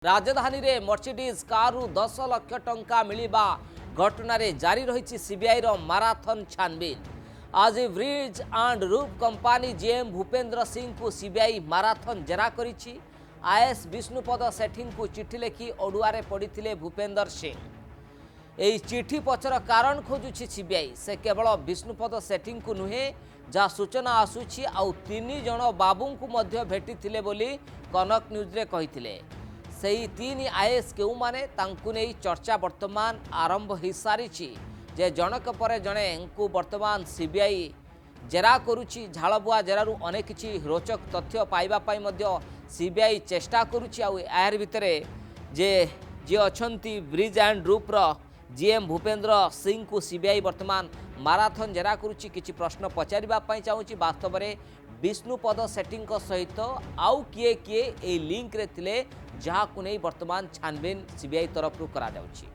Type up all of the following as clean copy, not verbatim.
राजधानी रे मर्सिडीज कारु 10 लाख टंका मिलिबा घटना जारी रही सीबीआई रो माराथन छानबीन। आज bridge and roof company GM Bhupendra Singh को सीबीआई माराथन जेरा करिछि। आईएएस विष्णुपद सेठी को चिठी लिखि ओडुआरे पड़िथिले भूपेंद्र सिंह। एही चिठी पछर कारण खोजुछि सीबीआई। से केवल विष्णुपद सेठी को नुहे जहाँ सूचना आसुछि आउ 3 जण बाबू को मध्य भेटिथिले बोली कनक न्यूज रे कहिथिले। सही 3 आईएएस केउ माने तांकु नै चर्चा वर्तमान आरंभ हो सारी जे जनक पर जणे को वर्तमान सीबीआई जेरा करुछि। झालबुआ जेरारु अनेक किछि रोचक तथ्य पाइबा पाई मध्य सीबीआई चेष्टा करुछि। आउ यार भितरे जे जे अछंती ब्रिज एंड रूफ रो जीएम भूपेंद्र सिंह को सीबीआई वर्तमान माराथन जेरा करुछि। किछि प्रश्न पचारिबा पाई चाहूछि। वास्तव में विष्णुपद सेठी सहित आउ किए किए ए लिंक रे थिले जहाँ को नहीं वर्तमान छानबीन सीबीआई तरफ करा जाउछि।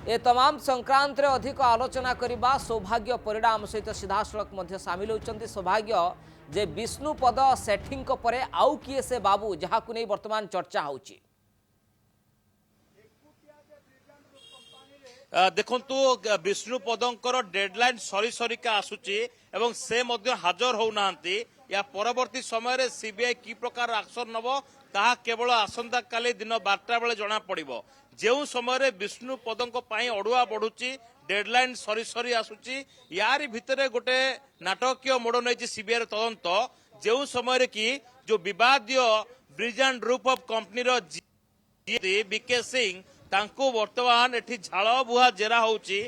ए तमाम संक्रांत रे अधिक आलोचना करिबा सौभाग्य परिणाम सहित सीधासलख मध्य सामिल होचंती। सौभाग्य जे विष्णुपद सेठी परे आउ किए से बाबू जहाँ को नहीं वर्तमान चर्चा होउछि। देखंतु विष्णुपदंकर डेडलाइन सरी सरीका आसुची एवं से मध्य हाजर होउनांती। या परवर्ती समय रे सीबीआई की प्रकार एक्शन नबो ताहा केवल आसंता काली दिन 12टा बेले जना पड़िबो। जेउ समय रे विष्णुपदंक पई अडुआ बढ़ुची डेडलाइन सरी सरी आसुची। यारी भितरे गोटे नाटकीय मोड़ नैची सीबीआई तदंत। जेउ समय रे की जो विवादीय bridge and roof of company रो बीके सिंह तांको वर्तमान एठी झाल बुहा जेरा होउची।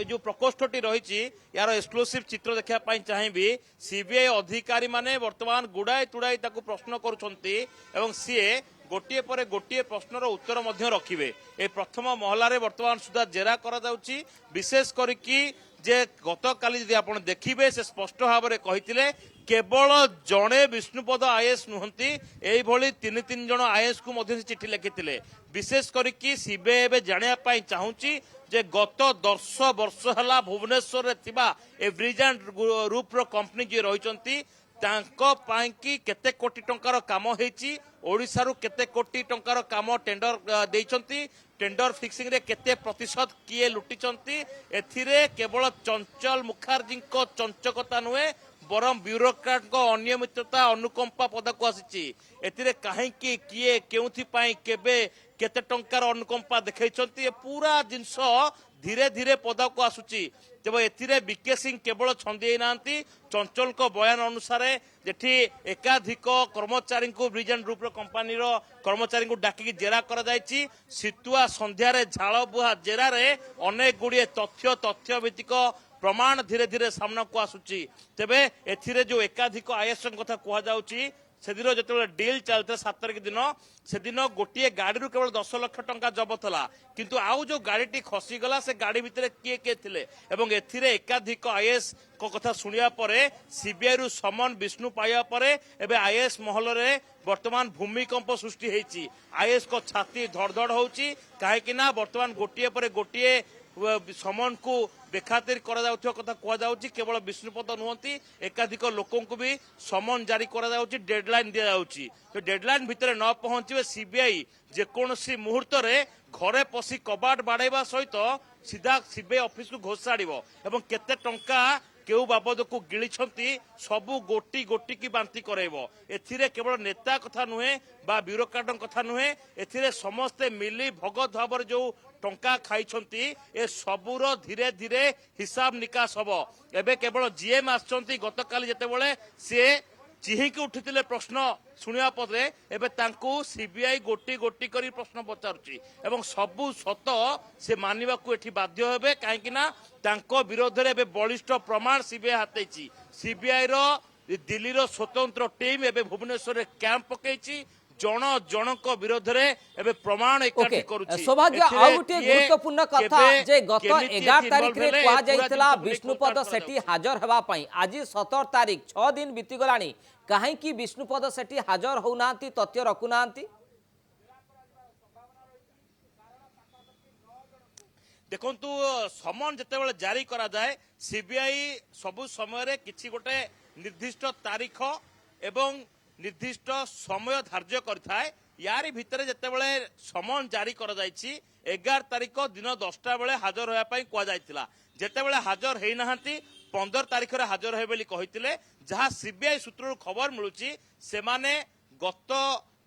जो प्रकोष्ठटी रही यार एक्सक्लूसिव चित्र देखा चाहिए। सीबीआई अधिकारी माने वर्तमान गुड़ाई तुड़ाई ताकू प्रश्न करुछंती एवं सीए गोटे पर गोटे प्रश्नर उत्तर मध्य रखिबे। ए प्रथम महला रे वर्तमान सुधा जेरा करा जाउची। विशेष करिकी जे गतकाली यदि आपण देखिबे से स्पष्ट भाव में कहिथिले केवल जड़े विष्णुपद आईएएस नुहंती एई भली 3 जण आईएएस को मध्य चिठी लिखिथिले। विशेष करिकी सीबीआई एबे जानिया पाई चाहूची जे गत 10 वर्ष हला भुवनेश्वर रे थिबा ए ब्रिज एंड रूफ रो कंपनी जे रहिचंती तांको पाई की केते कोटी टंकार काम हेची। ओडिसा रु केते कोटी टंकार काम टेंडर देइचंती। टेंडर फिक्सिंग रे केते प्रतिशत किए लुटिचंती। एथिरे केवल चंचल मुखर्जी को चंचकता नुहे बरम ब्यूरोक्राट को अनियमितता अनुकंपा पदक आसी। एथिरे काहे की किए केउथि पाई केबे केते टंकार अनुकंपा देखैचंती पूरा जिंस धीरे धीरे पदक आसुची। तेज एथिरे बीके सिंह केवल छंदी नांती। चंचल को बयान अनुसार जेठी एकाधिक कर्मचारी को ब्रिज एंड रूफ कंपनी रो कर्मचारी को डाकी जेरा करा जायछि। सितुआ संध्यारे झाल बुहा जेरा रे अनेक गुड़िए तथ्य भित्तिक प्रमाण धीरे धीरे सामना को आसुची। तेबे एथिरे जो एकाधिक आईएएस कथा कहा जाउची से दिन जो डील चलते 7 तारिख दिन से दिन गोटे गाड़ी रु केवल 10 लाख टंका जबत होला। किंतु आउ जो गाड़ी खसीगला से गाड़ी भितर किए किए थिले एवं एथिरे एकाधिक आईएएस को कथा सुनिया परे सीबीआई रु समन विष्णु पाइया परे एबे आईएएस महल रे वर्तमान भूमिकंप सृष्टि हेची। आईएएस को छाती धड़धड़ होची काहे कि ना वर्तमान गोटे पर गोटे समन को बेखातिर करा जाउथिया कथा कहा जाउची। केवल विष्णुपद नुहंती एकाधिक लोकों को भी समन जारी करा जाउची। डेडलाइन दिया जाउची। तो डेडलाइन भितर न पहुंचीबे सीबीआई जेकोसी मुहूर्त रे घरे पसी कबाट बाड़ाइबा सहित सीधा सीबीआई ऑफिस को घोषाड़िबो एवं केते टंका केउ बाबद को गिळिछंती सबु गोटी गोटी की बांती कराइबो। एथिरे केवल नेता कथा नुहे बा ब्यूरोक्राट कथा नुहे एथिरे समस्ते मिली भगत भाव जो टंका खाइछंती ए सबुर धीरे धीरे हिसाब निकास हबो। एबे केवल जीएम आछंती गतकाली जेतेबेले से चिहिकी उठिथिले प्रश्न सुनिया पदे एबे तांकू सीबीआई गोटी गोटी करी प्रश्न पचारुची एवं सबु सत से मानिबा को एठी बाध्य हेबे काहेकि ना तांको विरोध रे एबे बलिष्ठ प्रमाण सीबीआई हातेची। सीबीआई रो दिल्ली रो स्वतंत्र टीम एबे भुवनेश्वर रे कैंप पकेची जन जनक विरोध रे एबे प्रमाण इकट्ठी करूची। सौभाग्य आ गोटे गुरुत्वपूर्ण कथा जे गत 11 तारिख रे कहा जायतिला विष्णुपद सेठी हाजर हेबा पई। आज 17 तारिख 6 दिन बीती गलानी काहे कि विष्णुपद सेठी हाजर होउनांती तथ्य रखुनांती। देखंतु समन जेतेबेले जारी करा जाए सीबीआई सबु समय रे किछि गोटे निर्दिष्ट तारीख एवं निर्दिष्ट समय धार्य करिथाए यारी भितर जेतेबेले समन जारी करा जायछि 11 तारिख दिन 10टा बेले हाजर होया पई कुआ जायतिला जेतेबेले हाजर हेई नाहंती 15 तारिख रे हाजर हे बोली कहितिले जहां सीबीआई सूत्रରୁ खबर मिलुछि सेमाने गत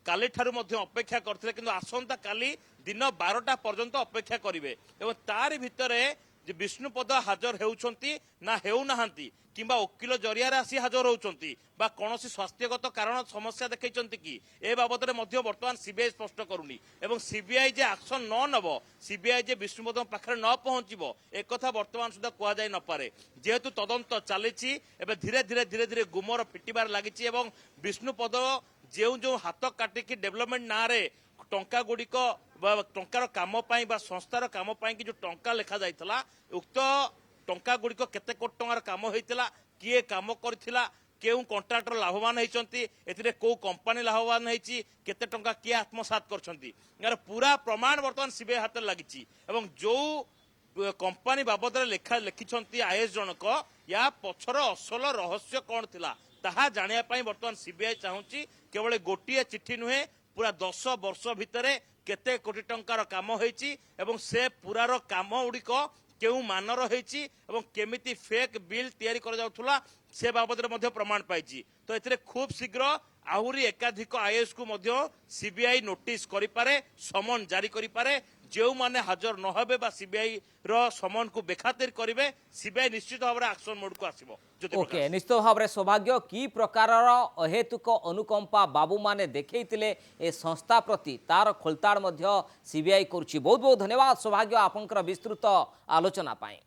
काली ठारू मध्य अपेक्षा करथिले किंतु आसंता काली दिन 12टा पर्यंत अपेक्षा करिवे एवं तारि भितरे जे विष्णुपद हाजर हेउछंती ना हेउ नाहंती किंबा वकील जरिया आसी हाजर होउछंती बा कोनोसी स्वास्थ्यगत कारण समस्या देखैछंती कि ए बाबतरे मध्य वर्तमान सीबीआई स्पष्ट करूनी एवं सीबीआई जे एक्शन न नबो सीबीआई जे विष्णुपद पाखरे न पहुंचीबो एक कथा वर्तमान सुधा कुआ जाय न पारे जेहेतु तदंत चलीछि एबे धीरे धीरे धीरे धीरे गुमर फिटिबार लागिछि एवं विष्णुपद जो जो हाथ काटिकी डेभलपमेंट ना रे टंका गुड़िक टंकार काम पाई बा संस्थार काम पाई कि जो टंका लिखा जाइतला उक्त टंका गुड़िक केते कोटी टंकार काम होइतला किए काम करथिला केउ कॉन्ट्रैक्टर लाभवान होइचंती एथिरे को कंपनी लाभवान होइची केते टंका किए आत्मसात करछंती यार पूरा प्रमाण वर्तमान सीबीआई हाथ लागिची एवं जो कंपनी बाबद लिखिछंती आईएएस जनक या पछर असल रहस्य कौन थिला ताहा जानिया पाई वर्तमान सीबीआई चाहूची केवल गोटिए चिट्ठी नुहे पूरा 10 वर्ष भितरे केते कोटी टंकार काम होईची एवं से पूरार काम गुड़िक केउ मानर होईची एवं केमिति फेक बिल तैयारी कर जाउथुला से बाबद रे प्रमाण पाइची तो एथिरे खूब शीघ्र आहुरी एकाधिक आईएएस को मध्य सीबीआई नोटिस करि पारे समन जारी करि पारे जो माने हाजर न हेबे बा सीबीआई रो समन को बेखातिर करिवे सीबीआई निश्चित भाव में एक्शन मोड को आसीबो ओके निश्चित भाव में सौभाग्य की प्रकार अहेतुक अनुकंपा बाबू माने देखैतिले ए संस्था प्रति तार खोलताड़ मध्य सीबीआई करुछि बहुत बहुत धन्यवाद सौभाग्य आपनकर विस्तृत आलोचना पाए।